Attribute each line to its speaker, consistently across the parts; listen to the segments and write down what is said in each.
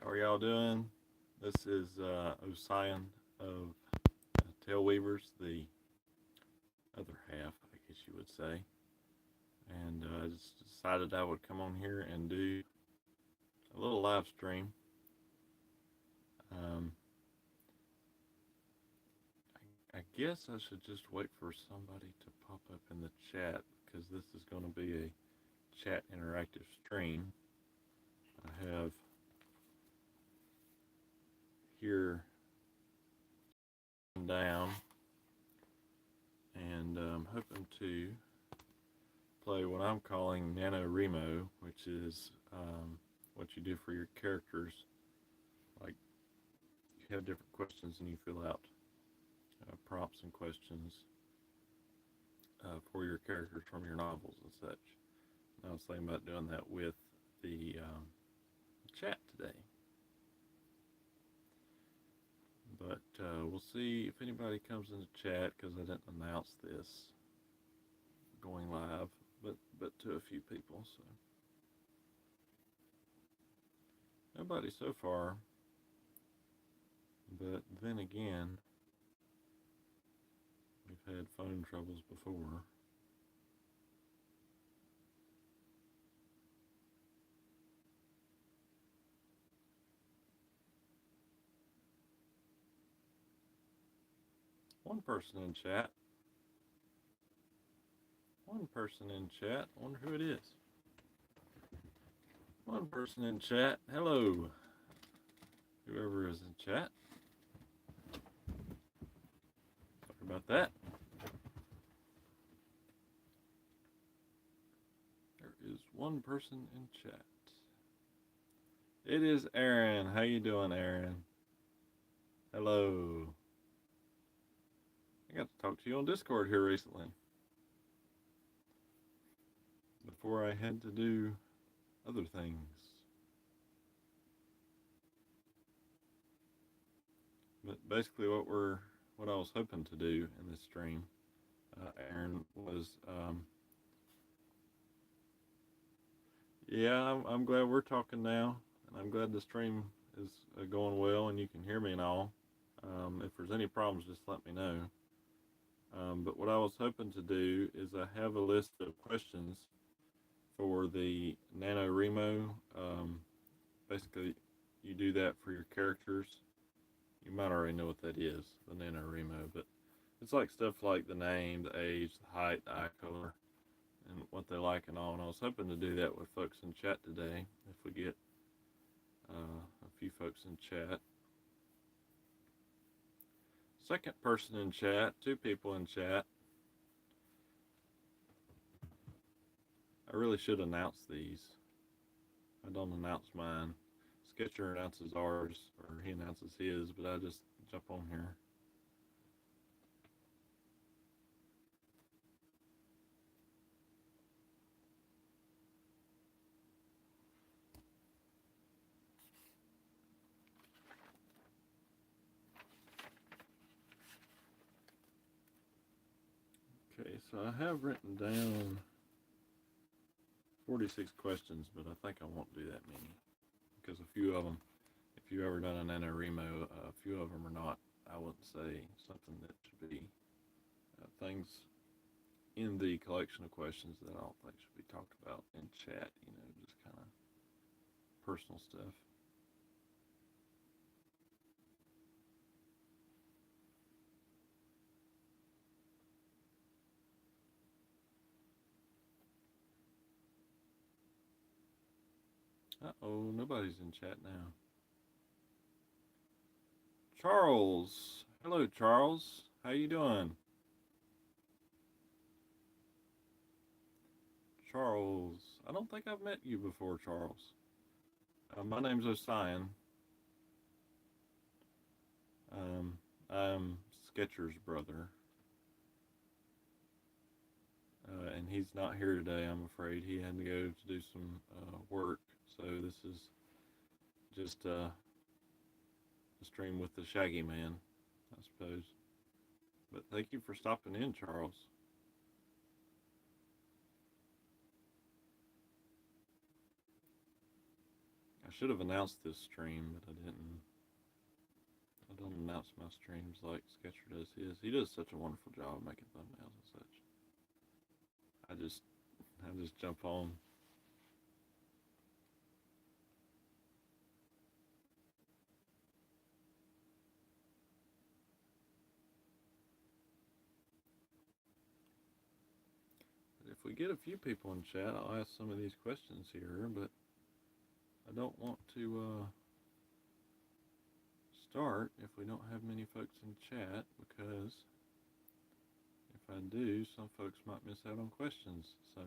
Speaker 1: How are y'all doing? This is Osian of Tail Weavers, the other half, I guess you would say. And I just decided I would come on here and do a little live stream. Um, I guess I should just wait for somebody to pop up in the chat because this is going to be a chat interactive stream. I have here down and I'm hoping to play what I'm calling NaNoWriMo, which is what you do for your characters. Like, you have different questions and you fill out prompts and questions for your characters from your novels and such. And I was thinking about doing that with the chat today. But we'll see if anybody comes in the chat because I didn't announce this going live, but to a few people. So nobody so far. But then again, we've had phone troubles before. One person in chat. One person in chat. I wonder who it is. One person in chat. Hello. Whoever is in chat. Sorry about that. There is one person in chat. It is Aaron. How you doing, Aaron? Hello. I got to talk to you on Discord here recently. Before I had to do other things. But basically what I was hoping to do in this stream, Aaron, was yeah, I'm glad we're talking now, and I'm glad the stream is going well and you can hear me and all. If there's any problems, just let me know. But what I was hoping to do is I have a list of questions for the NaNoWriMo. Basically, you do that for your characters. You might already know what that is, the NaNoWriMo, but it's like stuff like the name, the age, the height, the eye color, and what they like and all. And I was hoping to do that with folks in chat today, if we get a few folks in chat. Second person in chat, two people in chat. I really should announce these. I don't announce mine. Sketcher announces ours, or he announces his, but I just jump on here. Okay, so I have written down 46 questions, but I think I won't do that many because a few of them, if you've ever done a NaNoWriMo, a few of them are not, I wouldn't say, something that should be things in the collection of questions that I don't think should be talked about in chat, just kind of personal stuff. Uh-oh, nobody's in chat now. Charles. Hello, Charles. How you doing? Charles. I don't think I've met you before, Charles. My name's Osian. I'm Sketcher's brother. And he's not here today, I'm afraid. He had to go to do some work. So this is just a stream with the Shaggy Man, I suppose. But thank you for stopping in, Charles. I should have announced this stream, but I didn't. I don't announce my streams like Sketcher does his. He does such a wonderful job of making thumbnails and such. I just jump on. If we get a few people in chat, I'll ask some of these questions here, but I don't want to start if we don't have many folks in chat, because if I do, some folks might miss out on questions. So I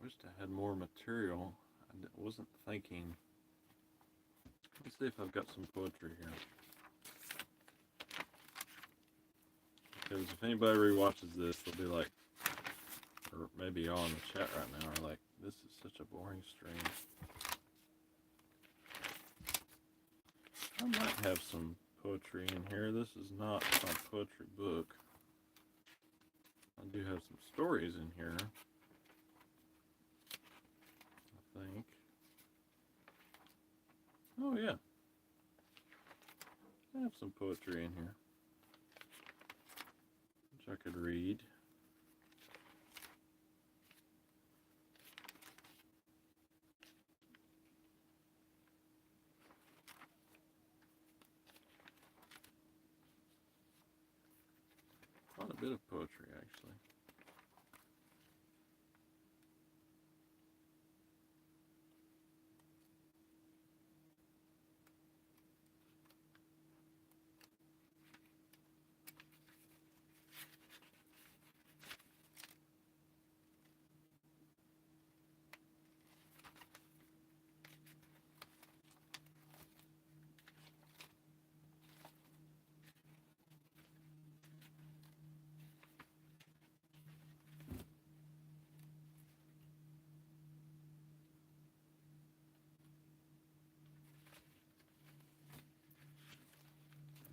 Speaker 1: wished I had more material. I wasn't thinking. Let's see if I've got some poetry here. Because if anybody rewatches this, they'll be like, or maybe y'all in the chat right now are like, this is such a boring stream. I might have some poetry in here. This is not my poetry book. I do have some stories in here, I think. Oh yeah, I have some poetry in here, which I could read. Quite a bit of poetry, actually.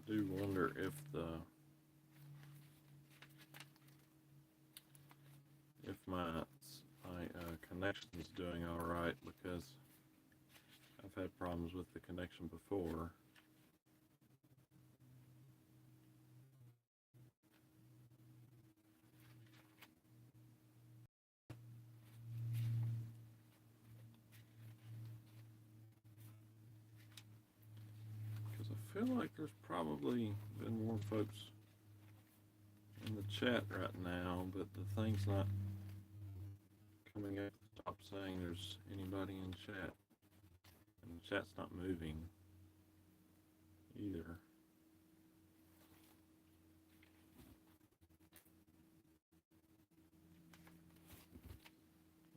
Speaker 1: I do wonder if my connection's doing all right, because I've had problems with the connection before. Because I feel like there's probably been more folks in the chat right now, but the thing's not coming up the top saying there's anybody in chat. And the chat's not moving either.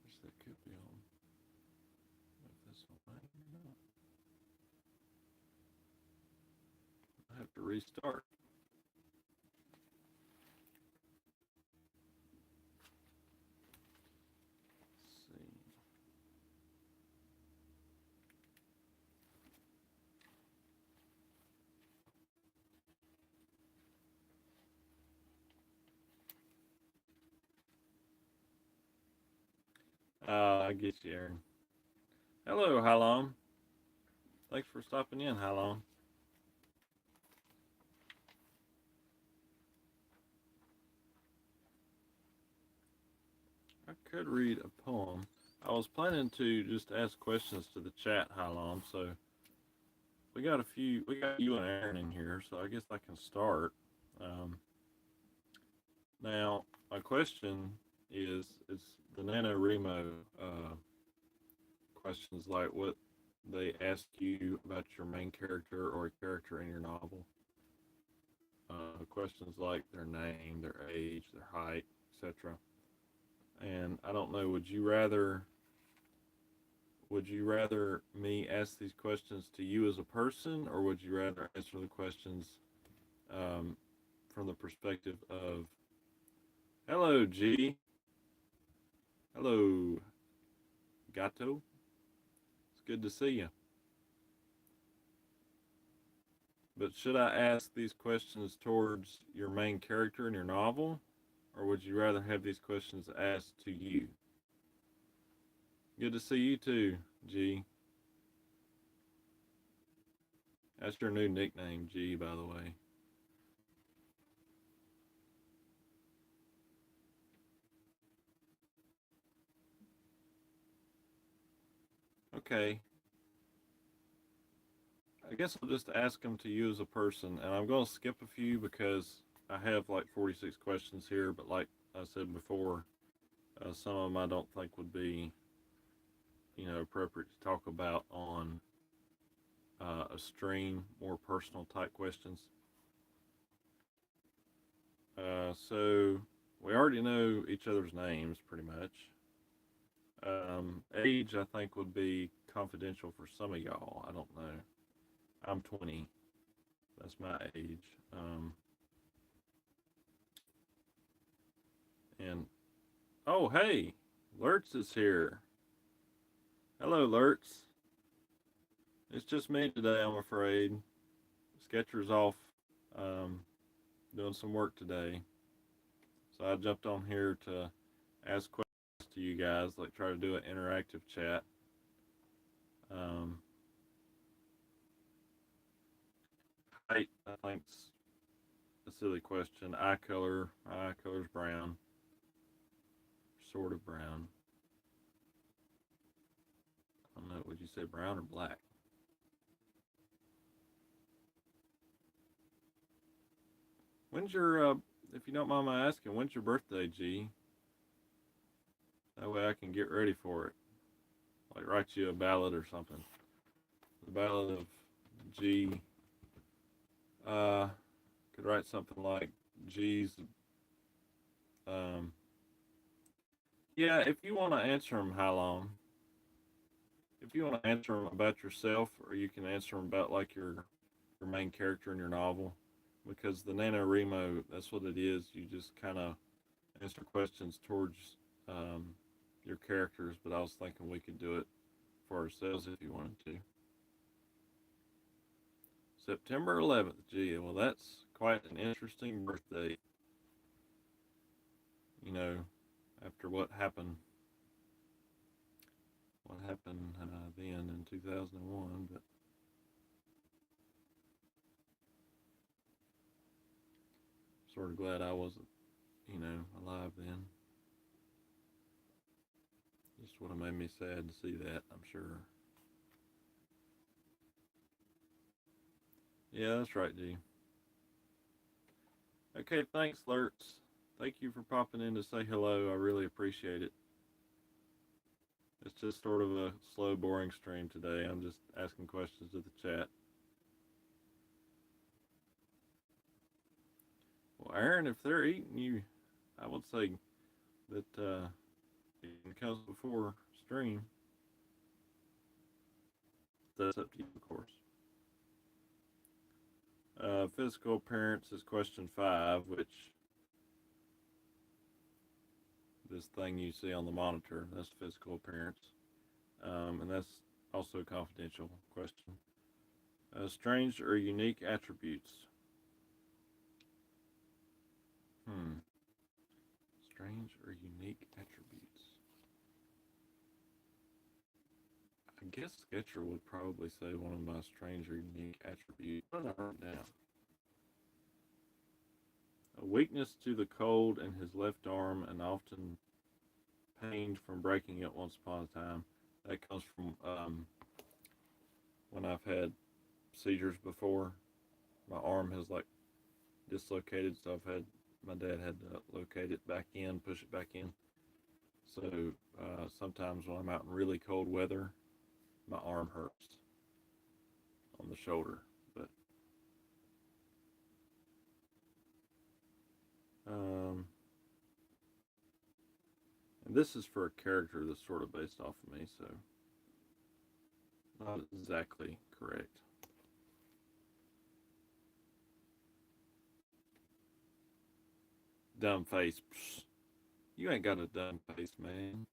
Speaker 1: Wish that could be on. If this will work or not. I have to restart. Let's see. I get you, Aaron. Hello, Halom. Thanks for stopping in, Halom. I could read a poem. I was planning to just ask questions to the chat, Halom, so we got you and Aaron in here, so I guess I can start. Now, my question is the NaNoWriMo questions, like what they ask you about your main character or a character in your novel. Questions like their name, their age, their height, etc. And I don't know, would you rather Would you rather me ask these questions to you as a person, or would you rather answer the questions um, from the perspective of, hello, G, hello, Gato, it's good to see you. But should I ask these questions towards your main character in your novel, or would you rather have these questions asked to you? Good to see you too, G. That's your new nickname, G, by the way. Okay, I guess I'll just ask them to you as a person, and I'm going to skip a few because I have like 46 questions here, but like I said before, some of them I don't think would be, appropriate to talk about on a stream, more personal type questions. So we already know each other's names pretty much. Age, I think, would be confidential for some of y'all. I don't know. I'm 20. That's my age. And oh, hey, Lurtz is here. Hello, Lurtz. It's just me today, I'm afraid. Sketcher's off um, doing some work today. So I jumped on here to ask questions to you guys, like try to do an interactive chat. Um, Height, I think's a silly question. My eye color's brown, sort of brown. I don't know, would you say brown or black? When's your, if you don't mind my asking, when's your birthday, G? That way I can get ready for it. Like write you a ballad or something. The ballad of G. Uh, could write something like G's. Um, yeah, if you want to answer them, how long? If you want to answer them about yourself, or you can answer them about like your main character in your novel, because the NaNoWriMo, that's what it is. You just kind of answer questions towards um, your characters. But I was thinking we could do it for ourselves if you wanted to. September 11th. Gee, well, that's quite an interesting birthday. You know, after what happened then in 2001, but sort of glad I wasn't, alive then. Just would have made me sad to see that, I'm sure. Yeah, that's right, G. Okay, thanks, Lurtz. Thank you for popping in to say hello. I really appreciate it. It's just sort of a slow, boring stream today. I'm just asking questions to the chat. Well, Aaron, if they're eating you, I would say that it comes before stream. That's up to you, of course. Physical appearance is question 5, which this thing you see on the monitor, that's physical appearance. And that's also a confidential question. Strange or unique attributes. Hmm. Strange or unique attributes. I guess Sketcher would probably say one of my strange or unique attributes. What did I write down? A weakness to the cold in his left arm and often pained from breaking it once upon a time. That comes from when I've had seizures before. My arm has like dislocated, so my dad had to locate it back in, push it back in. So sometimes when I'm out in really cold weather, my arm hurts on the shoulder. But um, and this is for a character that's sort of based off of me. So Not exactly correct. Dumb face. Psh, you ain't got a dumb face, man.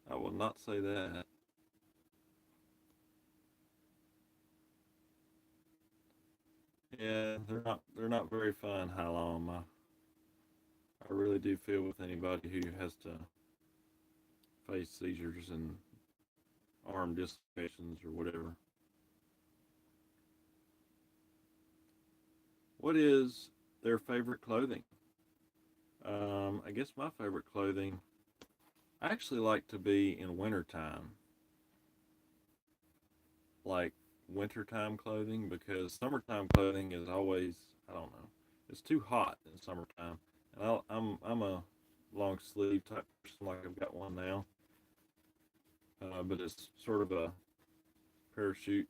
Speaker 1: I will not say that. Yeah, they're not very fun, Halom. I really do feel with anybody who has to face seizures and arm dislocations or whatever. What is their favorite clothing? I guess my favorite clothing, I actually like to be in wintertime, like wintertime clothing, because summertime clothing is always, I don't know, it's too hot in summertime. And I'm a long sleeve type person, like I've got one now, but it's sort of a parachute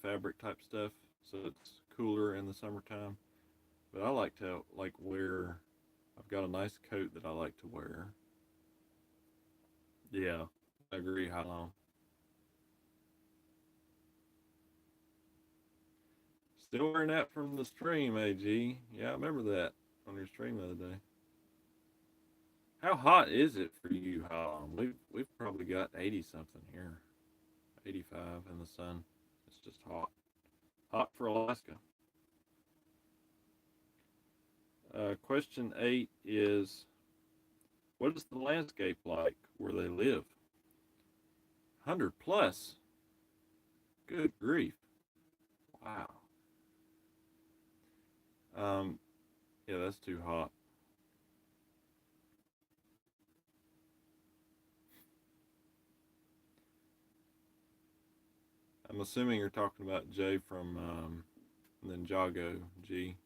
Speaker 1: fabric type stuff, so it's cooler in the summertime. But I like to like wear. I've got a nice coat that I like to wear. Yeah, I agree. How long? Still wearing that from the stream, AG. Yeah, I remember that on your stream the other day. How hot is it for you? How long? We've probably got 80 something here, 85 in the sun. It's just hot, hot for Alaska. Question 8 is, what is the landscape like where they live? 100 plus. Good grief! Wow. Um, yeah, that's too hot. I'm assuming you're talking about Jay from Ninjago G.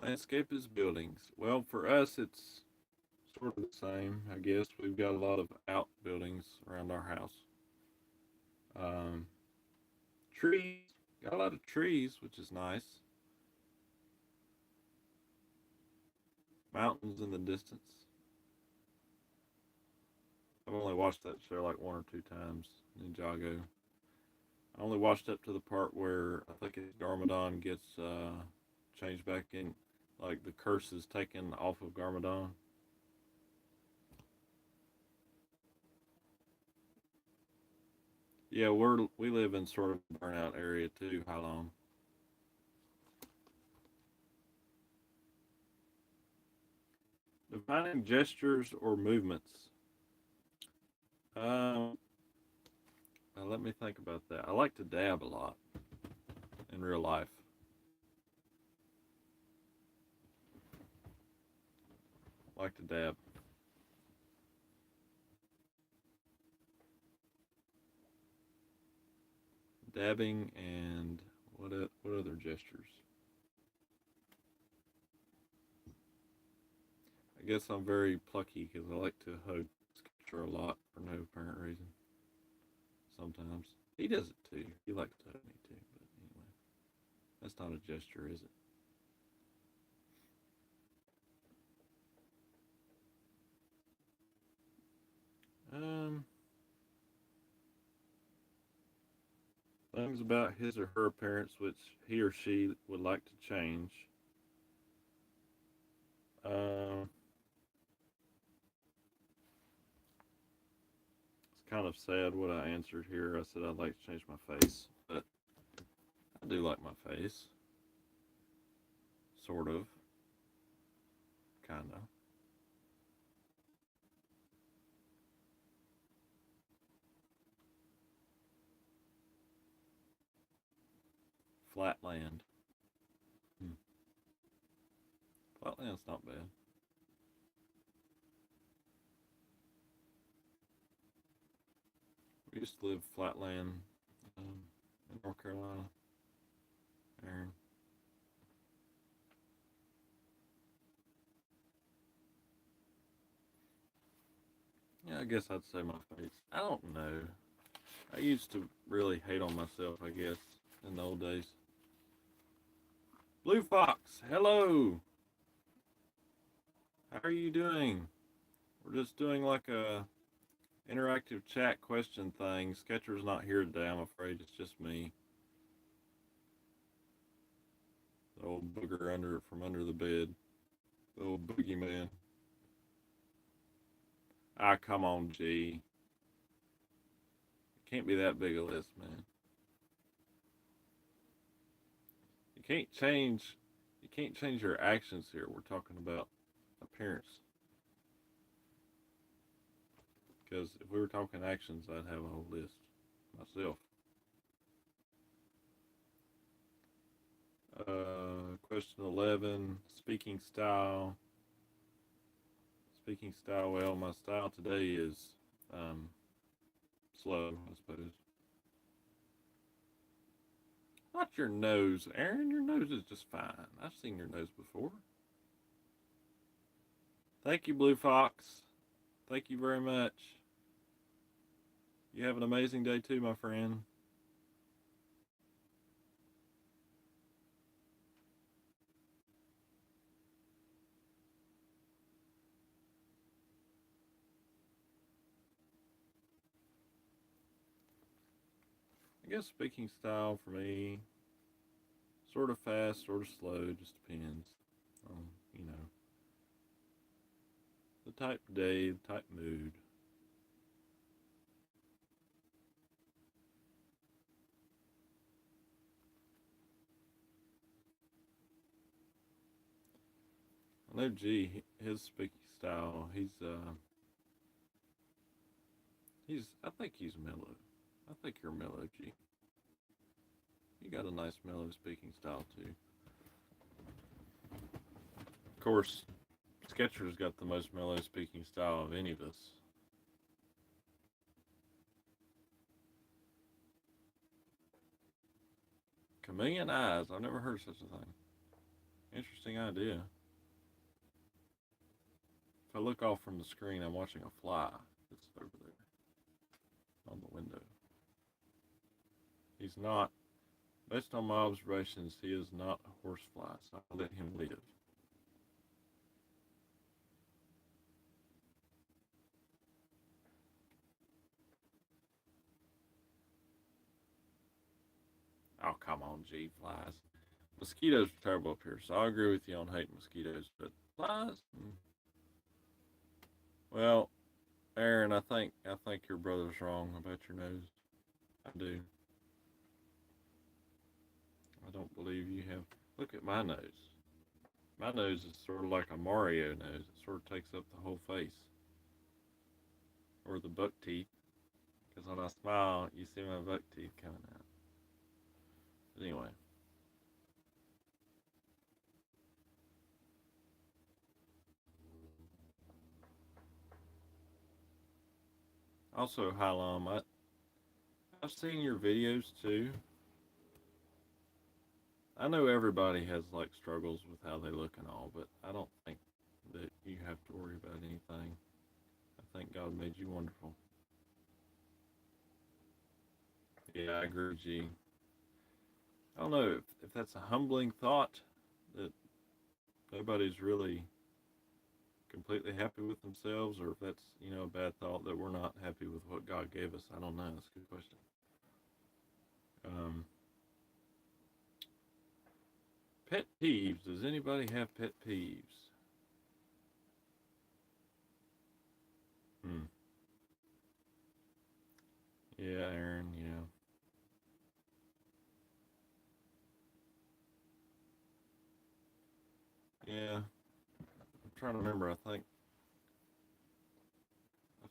Speaker 1: Landscape is buildings. Well, for us, it's sort of the same, I guess. We've got a lot of outbuildings around our house. Um, trees, got a lot of trees, which is nice. Mountains in the distance. I've only watched that show like one or two times, Ninjago. I only watched up to the part where I think it's Garmadon gets changed back in, like the curse is taken off of Garmadon. Yeah, we live in sort of a burnout area too. How long? Defining gestures or movements. Um, let me think about that. I like to dab a lot in real life. I like to dab. Dabbing and what other gestures? I guess I'm very plucky because I like to hug Sculpture a lot for no apparent reason. Sometimes he does it too. He likes to hug me too. But anyway, that's not a gesture, is it? Um, things about his or her appearance which he or she would like to change. Um, it's kind of sad what I answered here. I said I'd like to change my face, but I do like my face, sort of, kind of. Flatland. Hmm. Flatland's not bad. We used to live flatland in North Carolina. Aaron. Yeah, I guess I'd say my face. I don't know. I used to really hate on myself, I guess, in the old days. Blue Fox, hello. How are you doing? We're just doing like a interactive chat question thing. Sketcher's not here today, I'm afraid. It's just me. The old booger from under the bed. The old boogeyman. Ah, come on, G. It can't be that big a list, man. You can't change your actions here. We're talking about appearance. Because if we were talking actions, I'd have a whole list myself. Question 11, speaking style. Speaking style, well, my style today is slow, I suppose. Not your nose, Aaron. Your nose is just fine. I've seen your nose before. Thank you, Blue Fox. Thank you very much. You have an amazing day too, my friend. I guess speaking style for me, sort of fast, sort of slow, just depends on, the type of day, the type of mood. I know G, his speaking style, I think he's mellow. I think you're mellow, G. You got a nice mellow speaking style too. Of course, Sketcher's got the most mellow speaking style of any of us. Chameleon eyes. I've never heard such a thing. Interesting idea. If I look off from the screen, I'm watching a fly that's over there on the window. He's not, based on my observations, he is not a horsefly, so I'll let him live. Oh, come on, G, flies. Mosquitoes are terrible up here, so I agree with you on hating mosquitoes, but flies? Well, Aaron, I think your brother's wrong about your nose. I do. I don't believe you have. Look at my nose. My nose is sort of like a Mario nose. It sort of takes up the whole face. Or the buck teeth. Because when I smile, you see my buck teeth coming out. But anyway. Also, Hylam, I've seen your videos too. I know everybody has like struggles with how they look and all, but I don't think that you have to worry about anything. I think God made you wonderful. Yeah, I agree, G. I don't know if that's a humbling thought that nobody's really completely happy with themselves, or if that's a bad thought that we're not happy with what God gave us. I don't know. That's a good question. Um, Pet peeves. Does anybody have pet peeves? Hmm. Yeah, Aaron. Yeah. I'm trying to remember. I think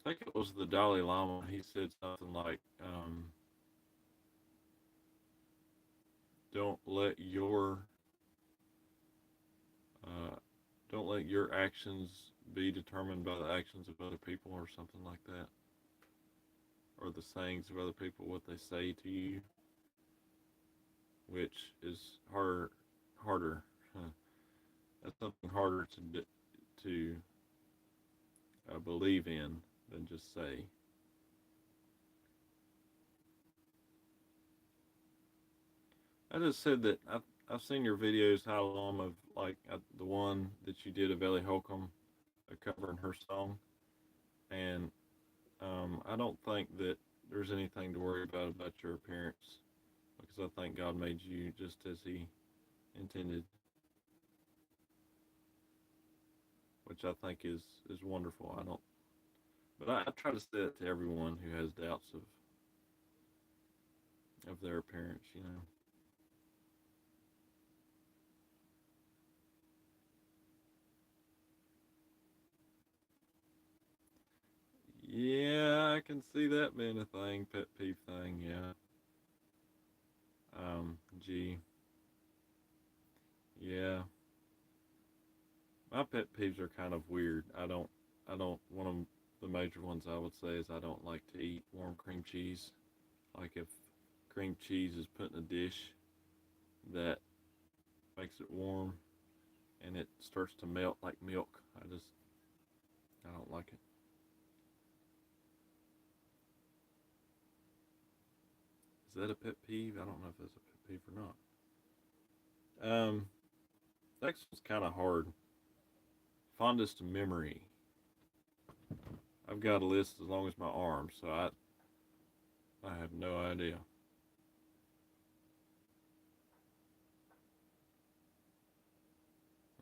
Speaker 1: it was the Dalai Lama. He said something like, "Don't let your uh, don't let your actions be determined by the actions of other people," or something like that, or the sayings of other people, what they say to you, which is harder. Huh. That's something harder to believe in than just say. I just said that I've seen your videos, how long of like the one that you did of Ellie Holcomb covering her song. And I don't think that there's anything to worry about your appearance, because I think God made you just as He intended, which I think is wonderful. I don't, but I try to say that to everyone who has doubts of their appearance. You know. Yeah, I can see that being a thing, pet peeve thing. Yeah. Gee. Yeah. My pet peeves are kind of weird. One of the major ones I would say is I don't like to eat warm cream cheese. Like if cream cheese is put in a dish that makes it warm and it starts to melt like milk, I don't like it. Is that a pet peeve? I don't know if that's a pet peeve or not. Next one's kind of hard. Fondest memory. I've got a list as long as my arm, so I have no idea.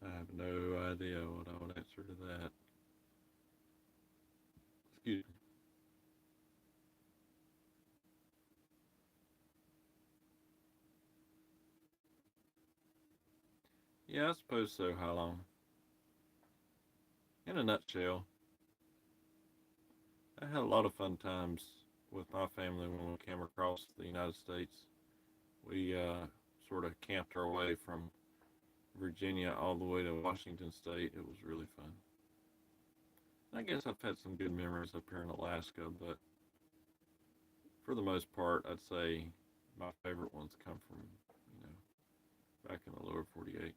Speaker 1: I have no idea what I would answer to that. Excuse me. Yeah, I suppose so. How long? In a nutshell, I had a lot of fun times with my family when we came across the United States. We sort of camped our way from Virginia all the way to Washington State. It was really fun. I guess I've had some good memories up here in Alaska, but for the most part, I'd say my favorite ones come from, back in the lower 48.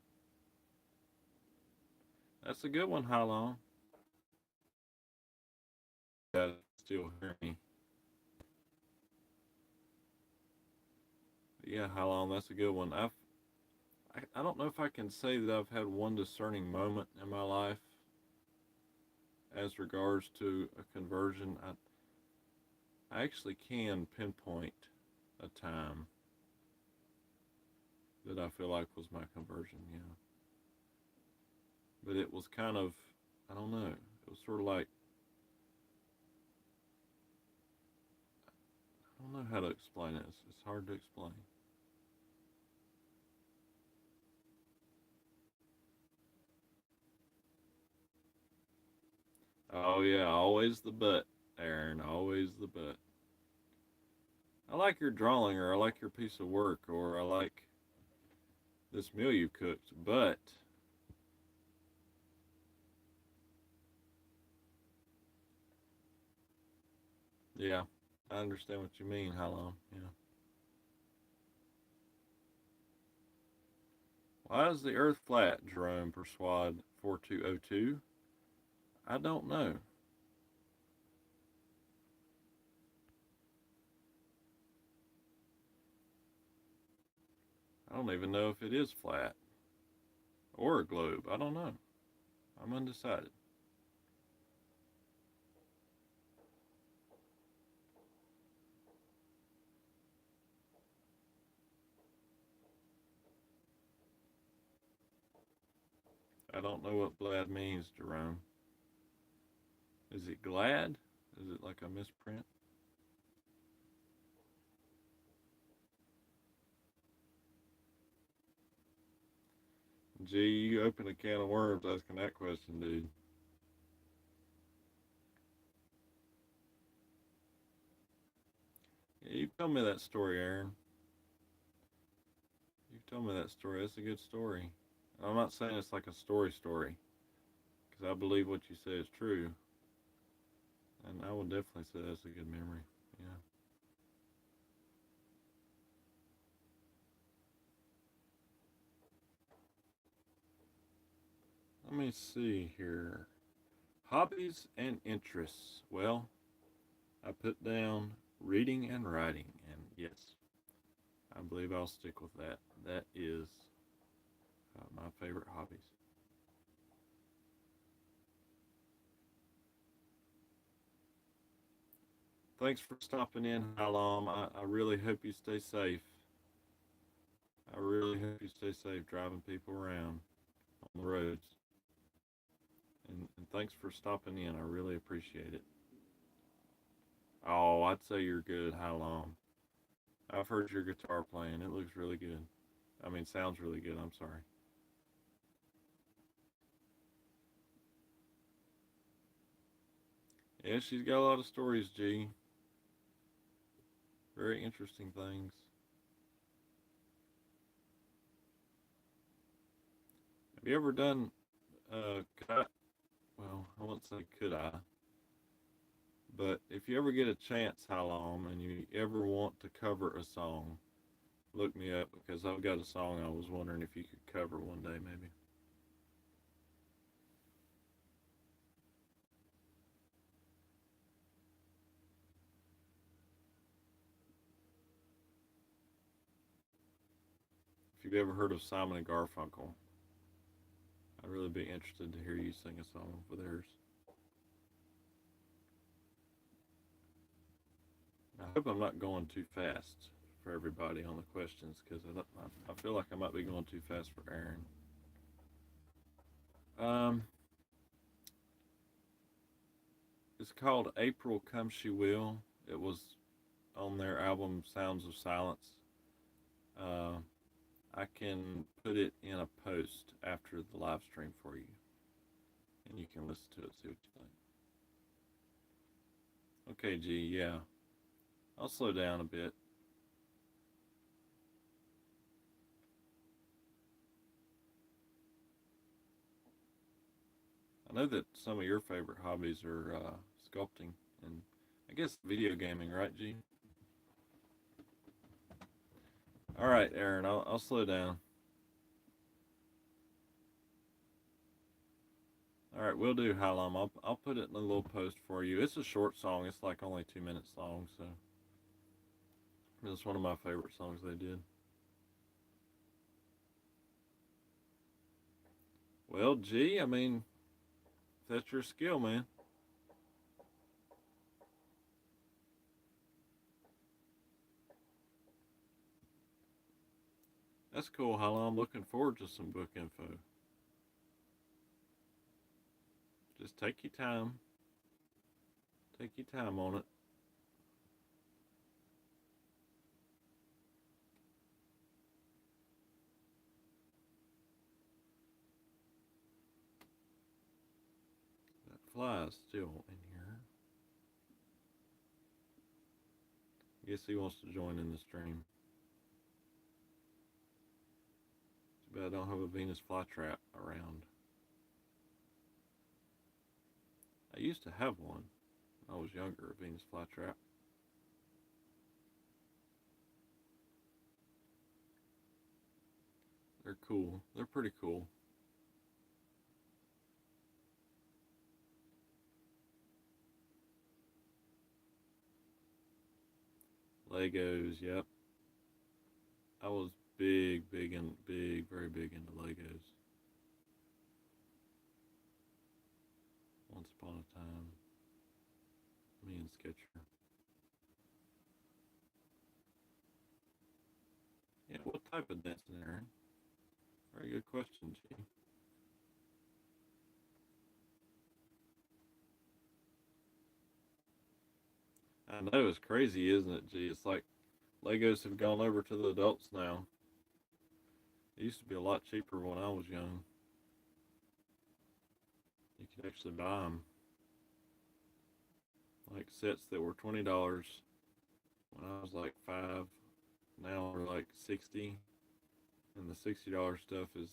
Speaker 1: That's a good one, how long? Yeah, still hear me. But yeah, how long? That's a good one. I don't know if I can say that I've had one discerning moment in my life as regards to a conversion. I actually can pinpoint a time that I feel like was my conversion, yeah. But it was kind of, I don't know, it was sort of like, I don't know how to explain it. It's hard to explain. Oh, yeah, always the but, Aaron, always the but. I like your drawing, or I like your piece of work, or I like this meal you cooked, but yeah, I understand what you mean. How long? Yeah. Why is the Earth flat, Jerome Persuade 4202? I don't know. I don't even know if it is flat or a globe. I don't know. I'm undecided. I don't know what glad means, Jerome. Is it glad? Is it like a misprint? Gee, you open a can of worms asking that question, dude. Yeah, you've told me that story, Aaron. You've told me that story. That's a good story. I'm not saying it's like a story, because I believe what you say is true, and I would definitely say that's a good memory. Yeah. Let me see here. Hobbies and interests. Well, I put down reading and writing, and yes, I believe I'll stick with that. That is my favorite hobbies. thanks for stopping in, Halom. I really hope you stay safe. I really hope you stay safe driving people around on the roads. And thanks for stopping in. I really appreciate it. Oh, I'd say you're good, Halom. I've heard your guitar playing. It looks really good. I mean, sounds really good. I'm sorry. Yeah, she's got a lot of stories, G. Very interesting things. Have you ever done, could I, well, I won't say could I, but if you ever get a chance, Halom, and you ever want to cover a song, look me up because I've got a song I was wondering if you could cover one day, maybe. If you've ever heard of Simon and Garfunkel, I'd really be interested to hear you sing a song for theirs. I hope I'm not going too fast for everybody on the questions because I feel like I might be going too fast for Aaron. Um, it's called April Come She Will. It was on their album Sounds of Silence. Uh, I can put it in a post after the live stream for you, and you can listen to it, see what you think. Okay, G, yeah. I'll slow down a bit. I know that some of your favorite hobbies are sculpting and I guess video gaming, right, G? All right, Aaron, I'll slow down. All right, we'll do Halom. I'll put it in a little post for you. It's a short song. It's like only 2 minutes long, so it's one of my favorite songs they did. Well, G, I mean, that's your skill, man. That's cool, Halom. I'm looking forward to some book info. Just take your time. Take your time on it. That fly is still in here. I guess he wants to join in the stream. Too bad I don't have a Venus flytrap around. I used to have one when I was younger, a Venus flytrap. They're cool. They're pretty cool. Legos, yep. I was very big into Legos. Once upon a time, me and Sketcher. Yeah, what type of dancing, Aaron? Very good question, G. I know it's crazy, isn't it, G? It's like Legos have gone over to the adults now. It used to be a lot cheaper when I was young. You could actually buy them, like sets that were $20 when I was like 5. Now they're like 60, and the $60 stuff is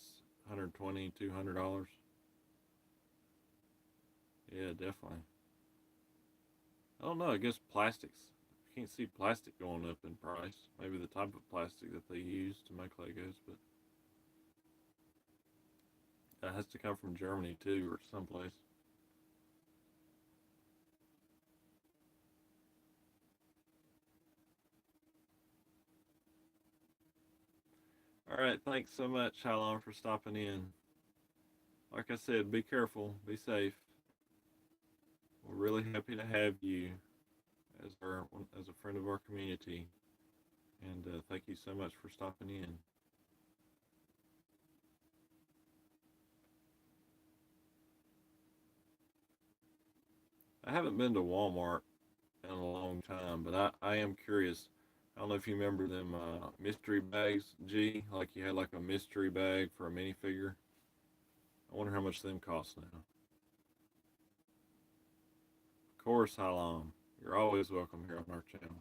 Speaker 1: 120, $200. Yeah, definitely. I don't know. I guess plastics. I can't see plastic going up in price. Maybe the type of plastic that they use to make Legos, but that has to come from Germany too, or someplace. All right. Thanks so much, Shalom, for stopping in. Like I said, be careful, be safe. We're really happy to have you as a friend of our community. And thank you so much for stopping in. I haven't been to Walmart in a long time, but I am curious. I don't know if you remember them mystery bags, G, like you had like a mystery bag for a minifigure. I wonder how much them cost now. Of course, Halam. You're always welcome here on our channel.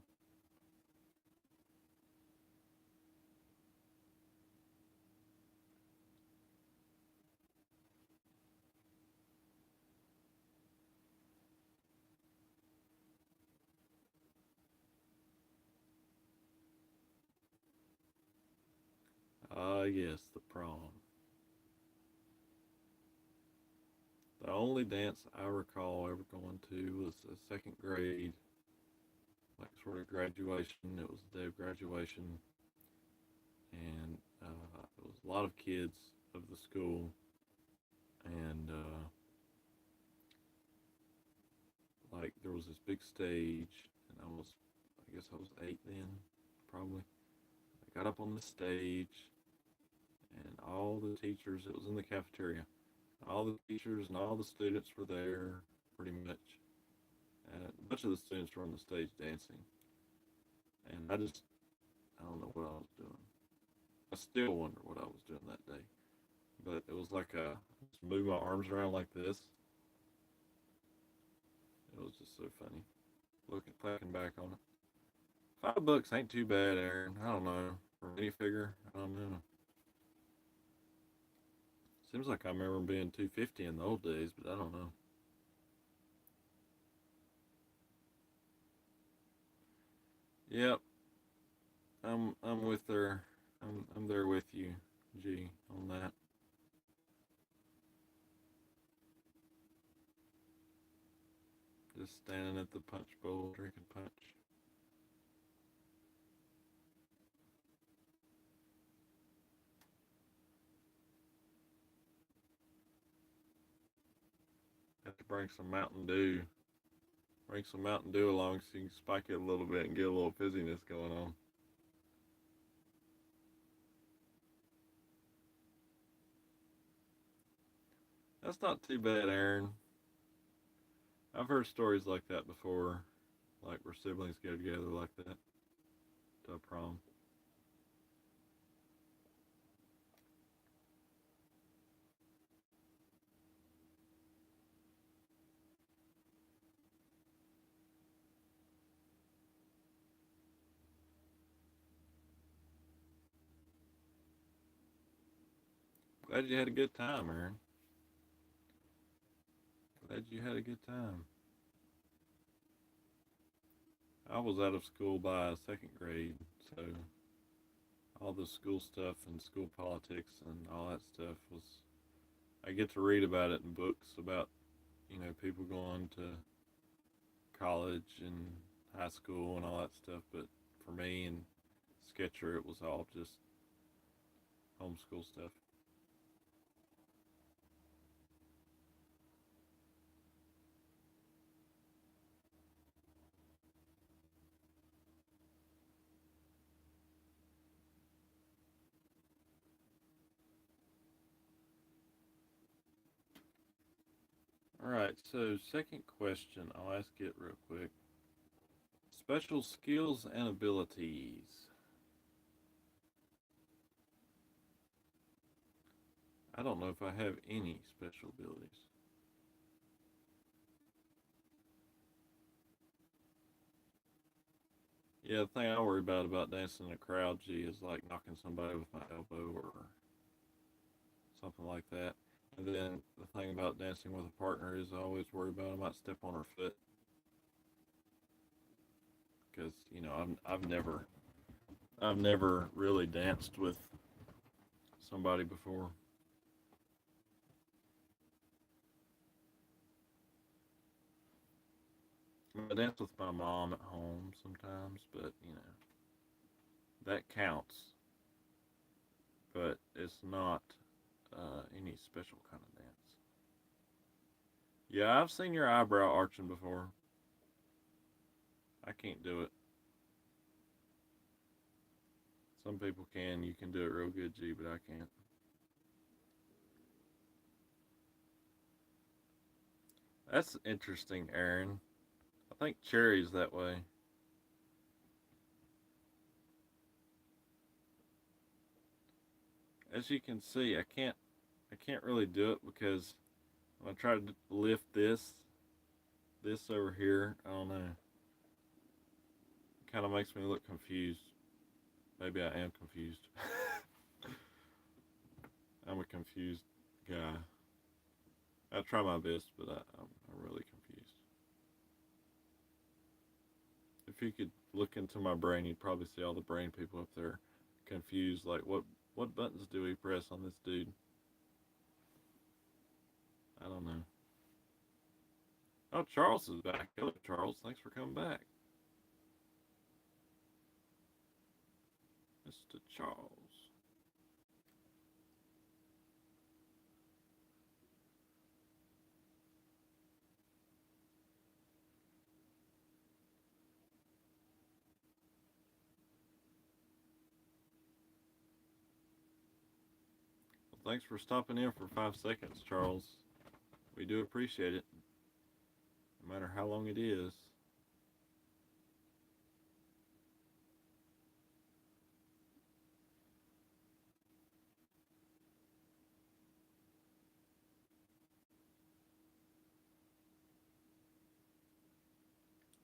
Speaker 1: Ah, yes, the prom. The only dance I recall ever going to was a second grade, like sort of graduation. It was the day of graduation, and it was a lot of kids of the school, and like there was this big stage, and I guess I was 8 then, probably. I got up on the stage, and all the teachers. It was in the cafeteria. All the teachers and all the students were there, pretty much. And a bunch of the students were on the stage dancing, and I don't know what I was doing. I still wonder what I was doing that day. But it was like just move my arms around like this. It was just so funny. Thinking back on it. $5 ain't too bad, Aaron. I don't know. For any figure, I don't know. Seems like I remember being 250 in the old days, but I don't know. Yep, I'm with her. I'm there with you, G, on that. Just standing at the punch bowl drinking punch. Have to bring some Mountain Dew. Bring some Mountain Dew along so you can spike it a little bit and get a little fizziness going on. That's not too bad, Aaron. I've heard stories like that before, like where siblings get together like that to a prom. Glad you had a good time, Aaron. Glad you had a good time. I was out of school by second grade, so all the school stuff and school politics and all that stuff was. I get to read about it in books about people going to college and high school and all that stuff, but for me and Sketcher, it was all just homeschool stuff. All right, so second question, I'll ask it real quick. Special skills and abilities. I don't know if I have any special abilities. Yeah, the thing I worry about dancing in a crowd, G, is like knocking somebody with my elbow or something like that. And then the thing about dancing with a partner is I always worry about I might step on her foot because I've never really danced with somebody before. I dance with my mom at home sometimes, but that counts. But it's not any special kind of dance. Yeah, I've seen your eyebrow arching before. I can't do it. Some people can. You can do it real good, G, but I can't. That's interesting, Aaron. I think Cherry's that way. As you can see, I can't really do it because when I try to lift this over here, I don't know. It kind of makes me look confused. Maybe I am confused. I'm a confused guy. I try my best, but I'm really confused. If you could look into my brain, you'd probably see all the brain people up there confused. Like, what buttons do we press on this dude? I don't know. Oh, Charles is back. Hello, Charles. Thanks for coming back. Mr. Charles. Well, thanks for stopping in for 5 seconds, Charles. We do appreciate it, no matter how long it is.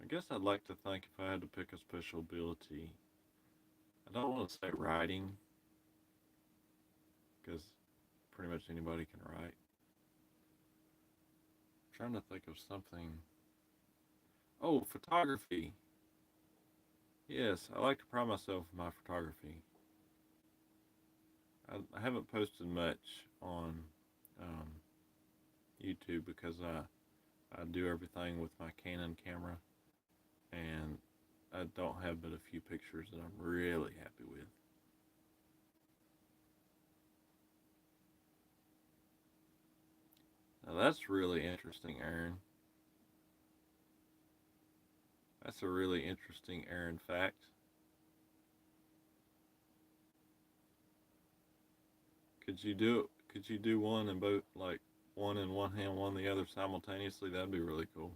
Speaker 1: I guess I'd like to think if I had to pick a special ability, I don't want to say writing, because pretty much anybody can write. I'm trying to think of something. Oh, photography. Yes, I like to pride myself in my photography. I haven't posted much on um, YouTube because I do everything with my Canon camera, and I don't have but a few pictures that I'm really happy with. Now that's really interesting, Aaron. That's a really interesting Aaron fact. Could you do one in both, like one in one hand, one the other simultaneously? That'd be really cool.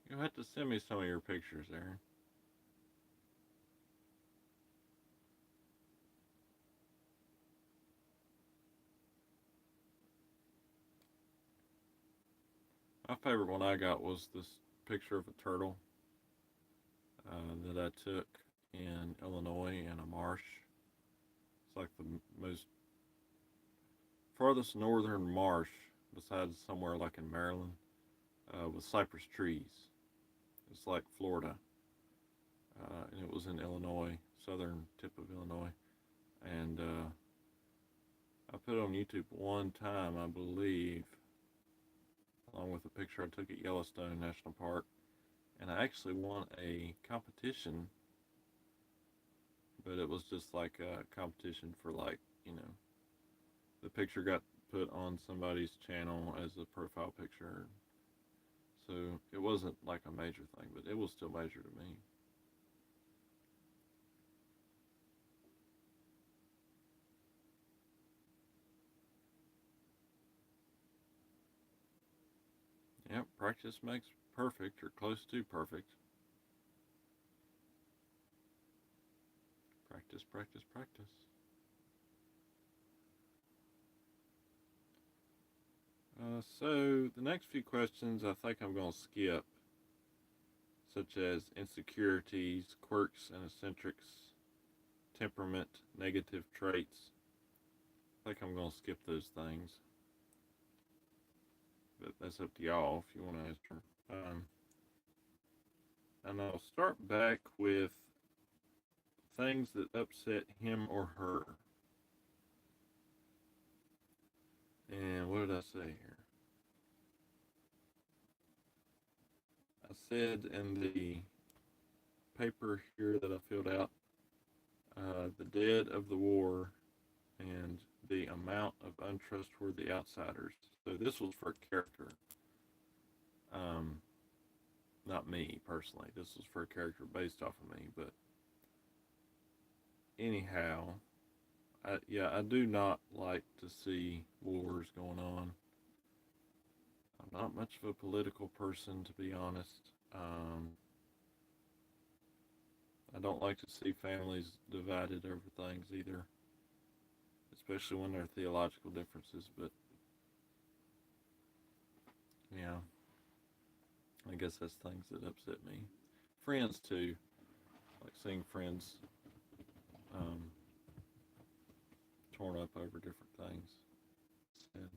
Speaker 1: You'll have to send me some of your pictures, Aaron. My favorite one I got was this picture of a turtle that I took in Illinois in a marsh. It's like the most farthest northern marsh, besides somewhere like in Maryland, with cypress trees. It's like Florida, and it was in Illinois, southern tip of Illinois. And I put it on YouTube one time, I believe, along with a picture I took at Yellowstone National Park. And I actually won a competition, but it was just like a competition for, like, you know, the picture got put on somebody's channel as a profile picture. So it wasn't like a major thing, but it was still major to me. Yep, practice makes perfect, or close to perfect. Practice, practice, practice. So the next few questions I think I'm going to skip, such as insecurities, quirks and eccentrics, temperament, negative traits. I think I'm going to skip those things. but that's up to y'all if you want to answer. And I'll start back with things that upset him or her. And what did I say here? I said in the paper here that I filled out, the dead of the war and the amount of untrustworthy outsiders. So this was for character, um, not me personally. This was for a character based off of me. But anyhow, I do not like to see wars going on. I'm not much of a political person, to be honest. I don't like to see families divided over things either, especially when there are theological differences. But yeah, I guess that's things that upset me. Friends too, like seeing friends um, torn up over different things. And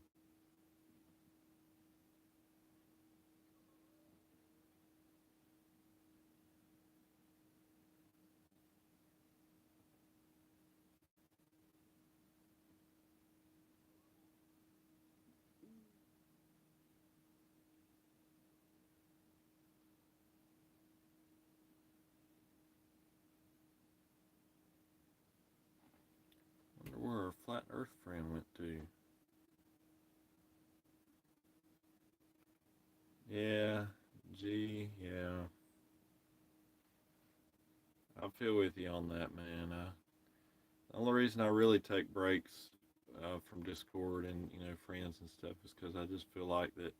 Speaker 1: I wonder where our flat Earth friend went to. Yeah, gee, yeah. I feel with you on that, man. The only reason I really take breaks from Discord and friends and stuff is because I just feel like that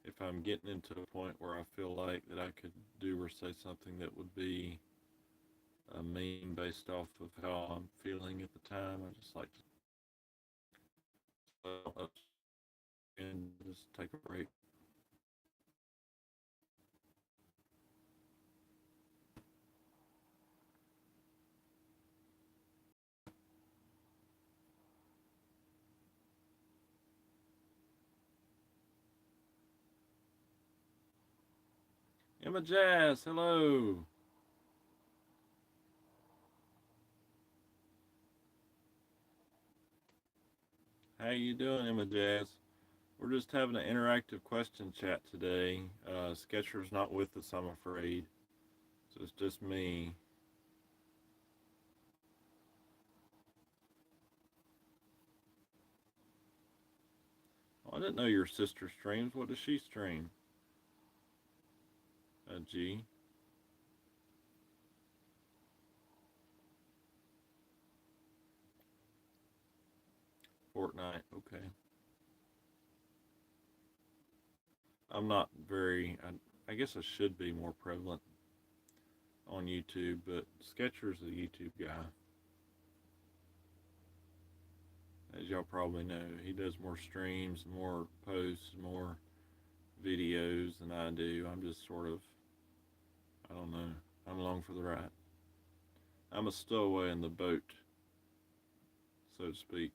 Speaker 1: if I'm getting into a point where I feel like that I could do or say something that would be mean based off of how I'm feeling at the time, I just like to and just take a break. Emma Jazz, hello. How you doing, Emma Jazz? We're just having an interactive question chat today. Sketcher's not with us, I'm afraid. So it's just me. Oh, I didn't know your sister streams. What does she stream? G. Fortnite. Okay. I'm not very. I guess I should be more prevalent on YouTube, but Sketcher's a YouTube guy. As y'all probably know, he does more streams, more posts, more videos than I do. I'm just sort of, I don't know. I'm along for the ride. I'm a stowaway in the boat, so to speak.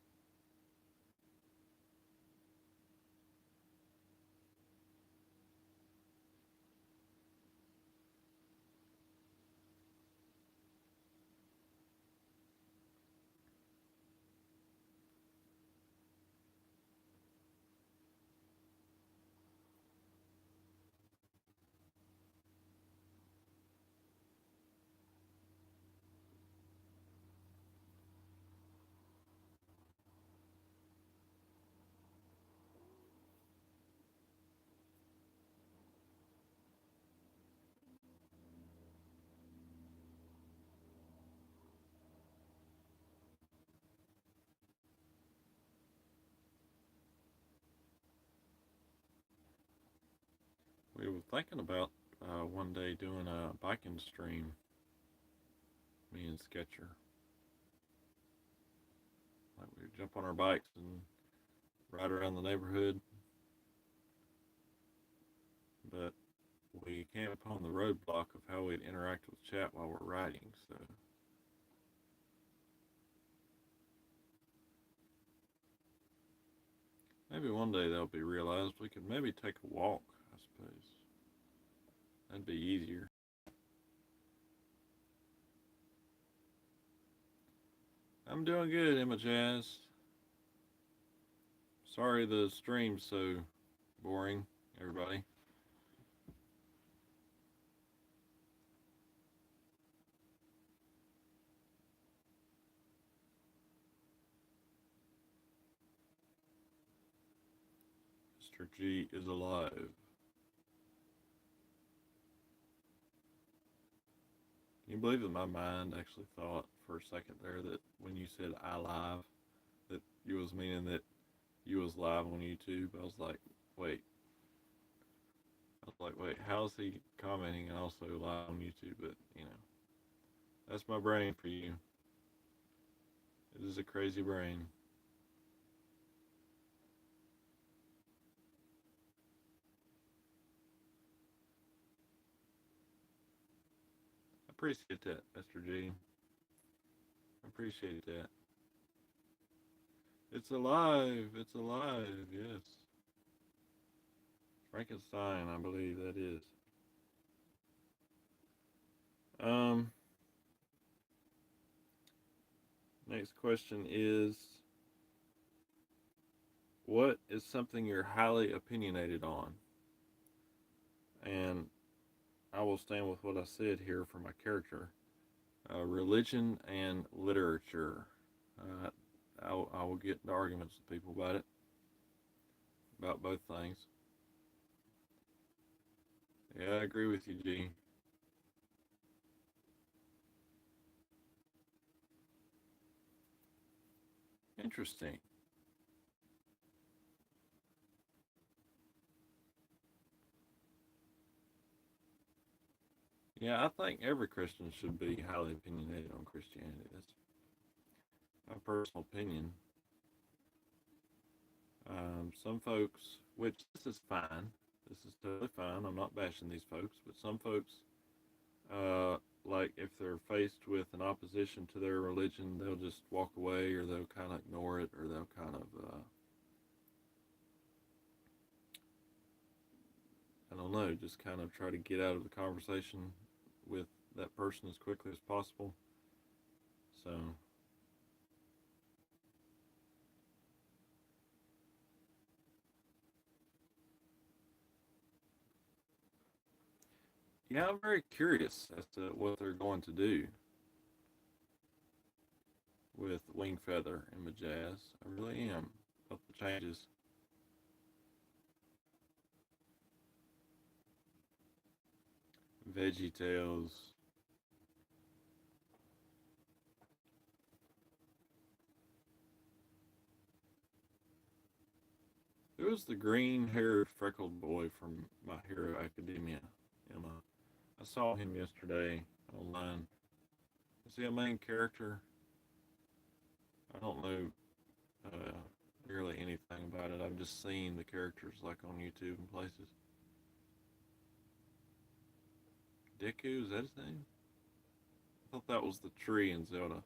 Speaker 1: We were thinking about one day doing a biking stream, me and Sketcher. Like we would jump on our bikes and ride around the neighborhood, but we came upon the roadblock of how we'd interact with chat while we're riding. So Maybe one day they'll be realized. We could maybe take a walk, I suppose. That'd be easier. I'm doing good, Emma Jazz. Sorry the stream's so boring, everybody. Mr. G is alive. Can you believe that my mind actually thought for a second there that when you said I live, that you was meaning that you was live on YouTube? I was like, wait. Wait, how's he commenting and also live on YouTube? But, that's my brain for you. It is a crazy brain. I appreciate that, Mr. G. I appreciate that. It's alive. It's alive. Yes. Frankenstein, I believe that is. Um, Next question is, what is something you're highly opinionated on? And I will stand with what I said here for my character. Religion and literature. I will get into arguments with people about both things. Yeah, I agree with you, G. Interesting. Yeah, I think every Christian should be highly opinionated on Christianity. That's my personal opinion. Some folks, which this is fine, this is totally fine. I'm not bashing these folks, but some folks, like if they're faced with an opposition to their religion, they'll just walk away, or they'll kind of ignore it, or they'll kind of, I don't know, just kind of try to get out of the conversation with that person as quickly as possible. So, yeah, I'm very curious as to what they're going to do with Wing Feather and Majaz. I really am. About the changes. Veggie Tales. Who was the green-haired, freckled boy from My Hero Academia? Emma. I saw him yesterday online. Is he a main character? I don't know uh, really anything about it. I've just seen the characters like on YouTube and places. Deku, is that his name? I thought that was the tree in Zelda.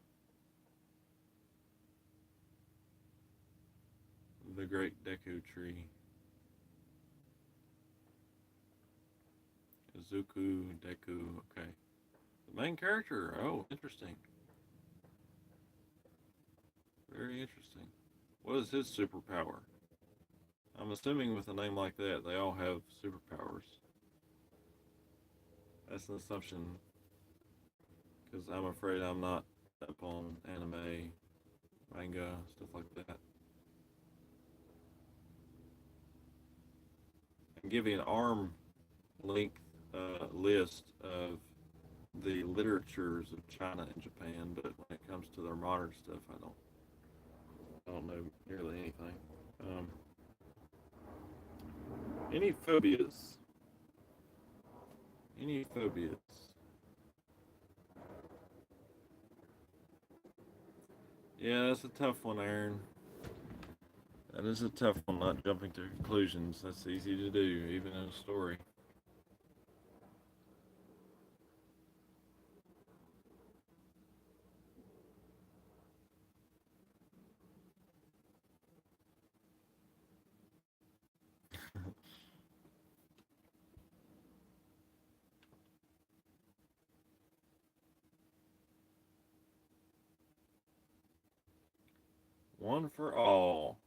Speaker 1: The Great Deku Tree. Izuku Deku. Okay. The main character. Oh, interesting. Very interesting. What is his superpower? I'm assuming with a name like that, they all have superpowers. That's an assumption, because I'm afraid I'm not up on anime, manga, stuff like that. I can give you an arm length list of the literatures of China and Japan, but when it comes to their modern stuff, I don't know nearly anything. Um, any phobias? Any phobias? Yeah, that's a tough one, Aaron. That is a tough one, not jumping to conclusions. That's easy to do, even in a story. One for all.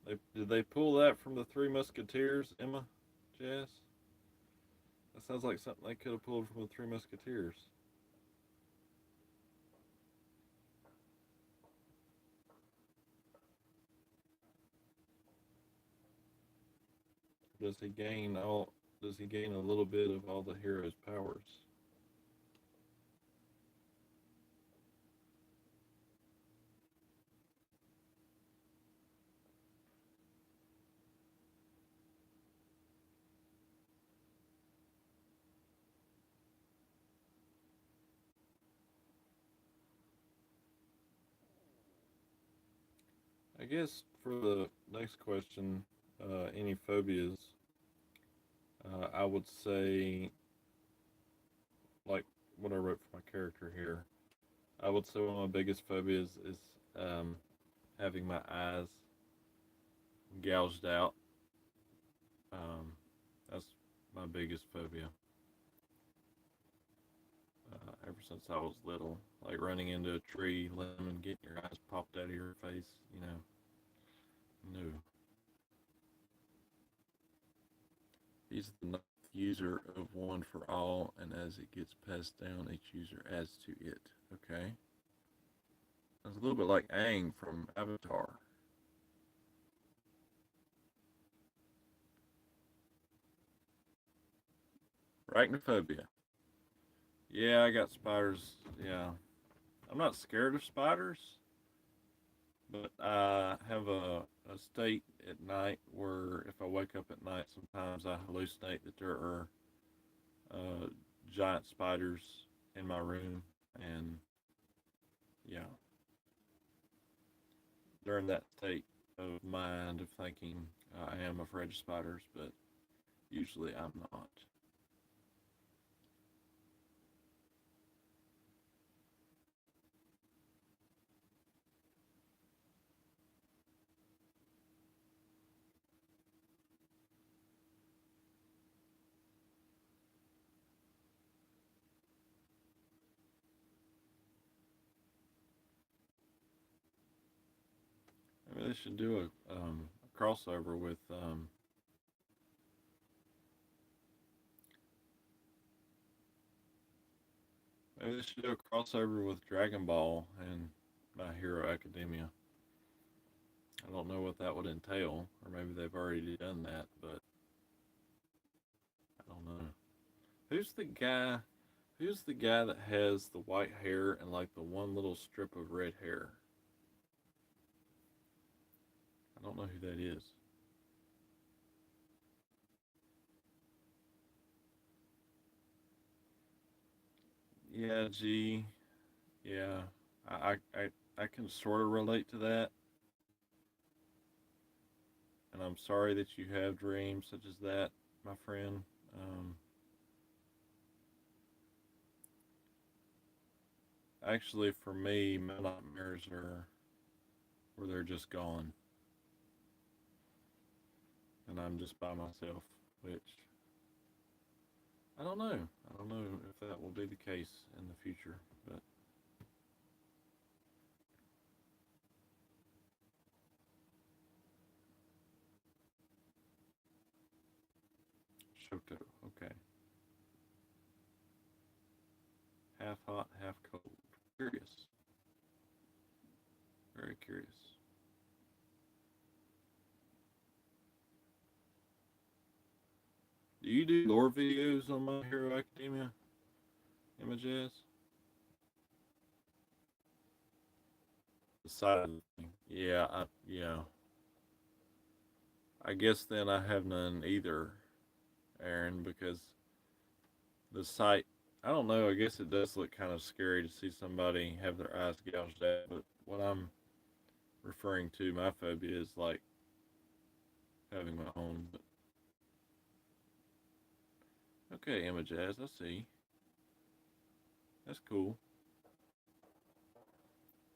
Speaker 1: Did they pull that from the Three Musketeers, Emma? Jazz? That sounds like something they could have pulled from the Three Musketeers. Does he gain all? Does he gain a little bit of all the hero's powers? I guess for the next question, any phobias? I would say, like what I wrote for my character here. I would say one of my biggest phobias is having my eyes gouged out. That's my biggest phobia. Ever since I was little, like running into a tree, limb, getting your eyes popped out of your face. No. He's the ninth user of One for All, and as it gets passed down, each user adds to it. Okay. That's a little bit like Aang from Avatar. Arachnophobia. Yeah, I got spiders. Yeah. I'm not scared of spiders, but I have a state at night where if I wake up at night, sometimes I hallucinate that there are uh, giant spiders in my room. And yeah, during that state of mind of thinking, I am afraid of spiders, but usually I'm not. Maybe they should do a crossover with maybe they should do a crossover with Dragon Ball and My Hero Academia. I don't know what that would entail, or maybe they've already done that, but I don't know. Who's the guy? Who's the guy that has the white hair and like the one little strip of red hair? I don't know who that is. Yeah, G. Yeah, I can sort of relate to that, and I'm sorry that you have dreams such as that, my friend. Um, Actually, for me, my nightmares are where they're just gone, and I'm just by myself, which I don't know. I don't know if that will be the case in the future, but Shoto. Okay, half hot, half cold. Curious. Very curious. Do you do lore videos on My Hero Academia, Images? The side of the thing. Yeah, yeah. I guess then I have none either, Aaron, because the sight. I don't know. I guess it does look kind of scary to see somebody have their eyes gouged out. But what I'm referring to, my phobia is like having my own. But okay, Images, I see. That's cool.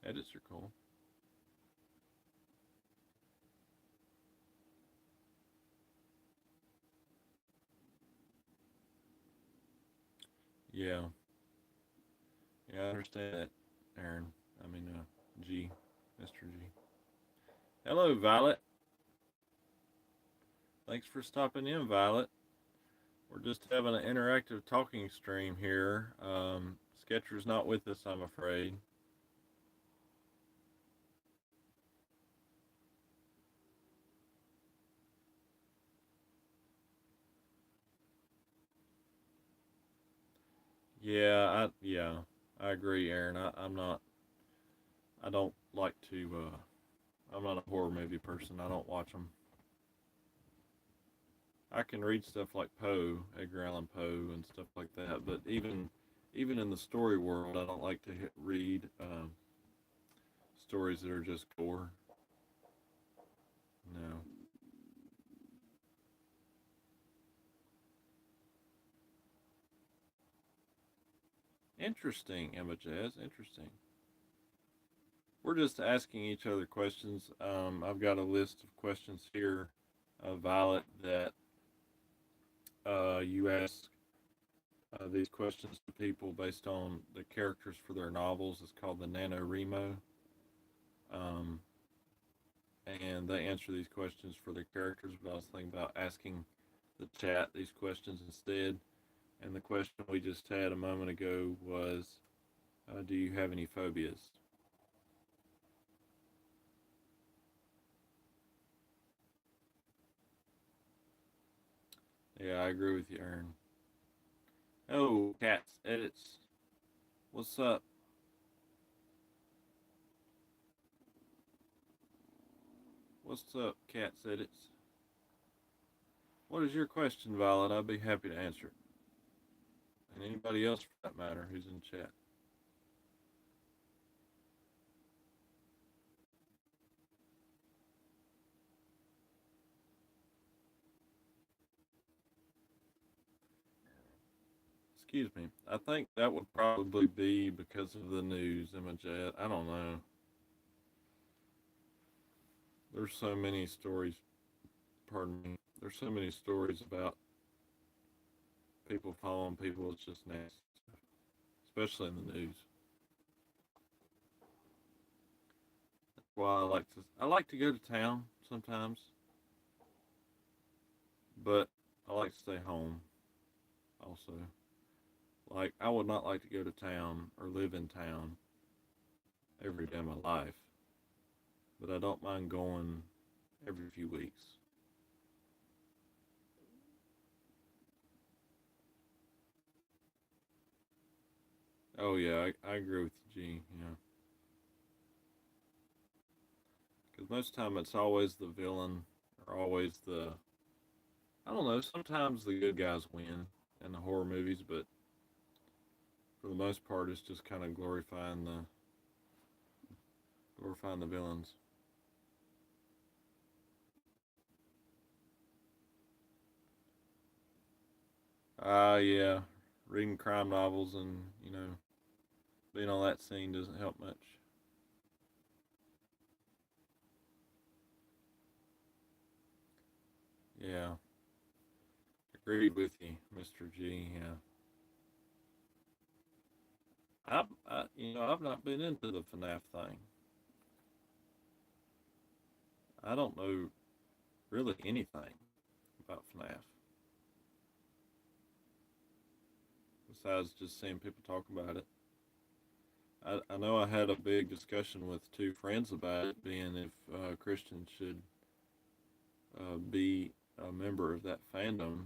Speaker 1: Edits are cool. Yeah, yeah, I understand that, Aaron. I mean, G. Mr. G. Hello, Violet. Thanks for stopping in, Violet. We're just having an interactive talking stream here. Sketcher's not with us, I'm afraid. Yeah, I agree, Aaron. I'm not. I don't like to. I'm not a horror movie person. I don't watch them. I can read stuff like Poe, Edgar Allan Poe, and stuff like that. But even in the story world, I don't like to read stories that are just gore. No. Interesting, Emma Jazz. Interesting. We're just asking each other questions. I've got a list of questions here, Violet, that you ask these questions to people based on the characters for their novels. It's called the NaNoWriMo. Um, and they answer these questions for their characters, but I was thinking about asking the chat these questions instead. And the question we just had a moment ago was, do you have any phobias? Yeah, I agree with you, Aaron. Oh, Cats Edits. What's up? What's up, Cats Edits? What is your question, Violet? I'd be happy to answer it. And anybody else for that matter who's in chat. Excuse me. I think that would probably be because of the news, Emma Jad. I don't know. There's so many stories, pardon me. There's so many stories about people following people. It's just nasty, especially in the news. That's why I like to go to town sometimes, but I like to stay home also. Like I would not like to go to town or live in town every day of my life, but I don't mind going every few weeks. Oh yeah, I agree with you, G. Yeah, because most of the time it's always the villain or always the I don't know. Sometimes the good guys win in the horror movies, but for the most part, it's just kind of glorifying the villains. Yeah, reading crime novels and being on that scene doesn't help much. Yeah, agreed with you, Mr. G. Yeah, I've not been into the FNAF thing. I don't know really anything about FNAF besides just seeing people talk about it. I know I had a big discussion with two friends about it, being if Christians should be a member of that fandom,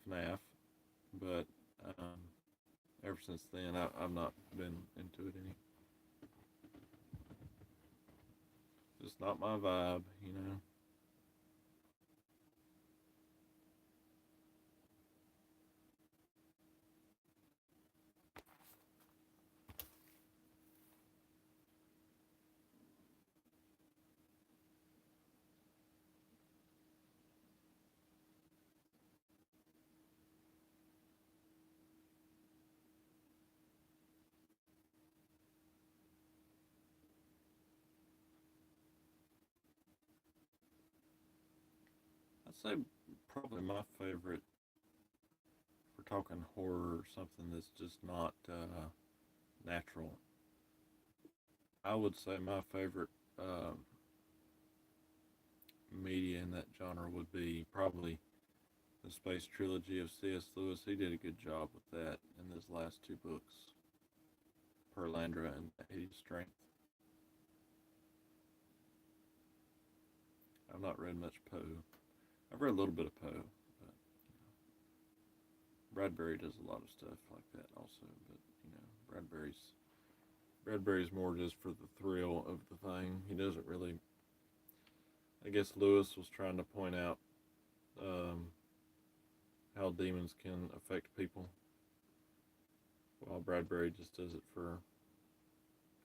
Speaker 1: FNAF, but um, ever since then, I've not been into it any. Just not my vibe. I'd say probably my favorite, if we're talking horror or something that's just not natural. I would say my favorite media in that genre would be probably the Space Trilogy of C.S. Lewis. He did a good job with that in his last two books, Perlandra and Hades' Strength. I've not read much Poe. I've read a little bit of Poe, but Bradbury does a lot of stuff like that also. But Bradbury's more just for the thrill of the thing. He doesn't really. I guess Lewis was trying to point out how demons can affect people, while Bradbury just does it for.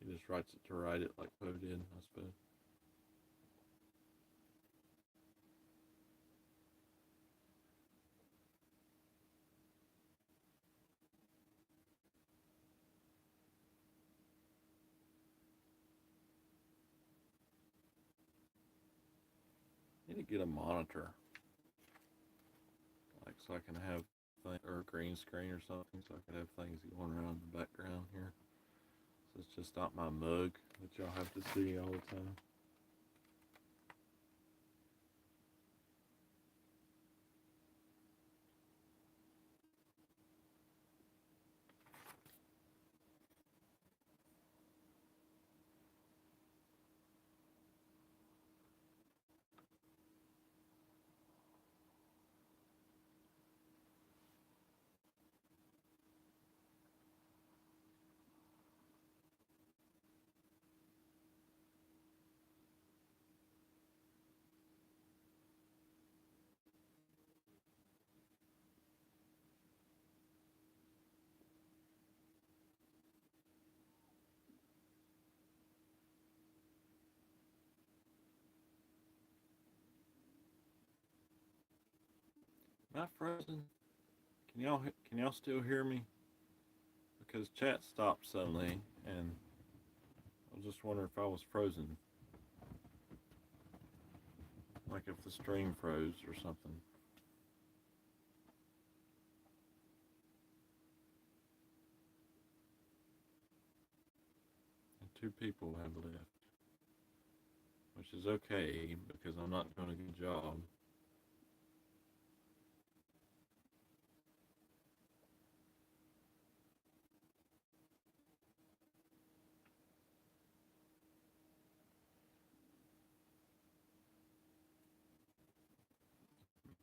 Speaker 1: He just writes it to write it like Poe did, I suppose. I need to get a monitor, like so I can have or a green screen or something, so I can have things going around in the background here. So it's just not my mug that y'all have to see all the time. Am I frozen? Can y'all still hear me? Because chat stopped suddenly, and I was just wondering if I was frozen, like if the stream froze or something. And two people have left, which is okay because I'm not doing a good job.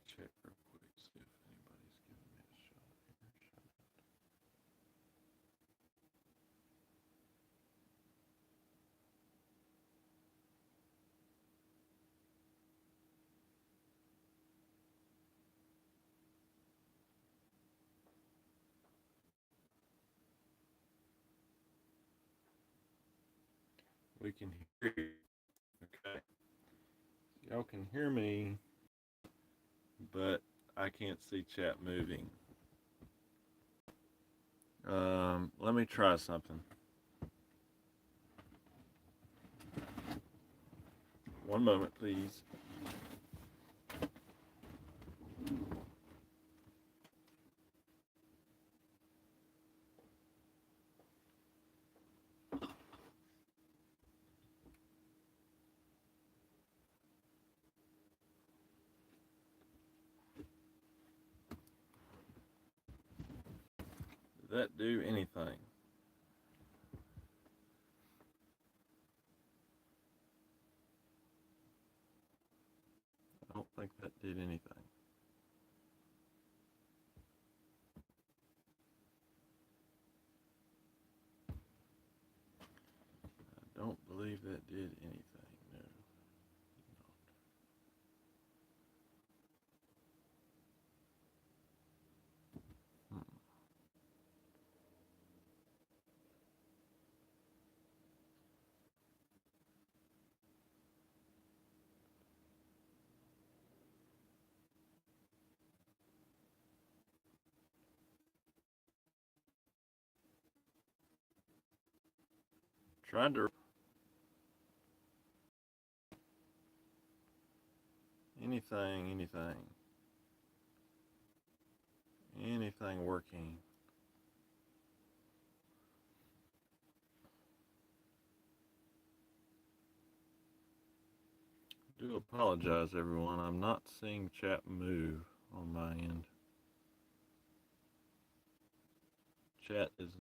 Speaker 1: Check real quick, see if anybody's giving me a shot here. We can hear you. Okay. Y'all can hear me, but I can't see chat moving. Let me try something. One moment, please. Did that do anything? I don't think that did anything. I don't believe that did anything. No. Hmm. Tried to anything working. I do apologize, everyone. I'm not seeing chat move on my end. Chat is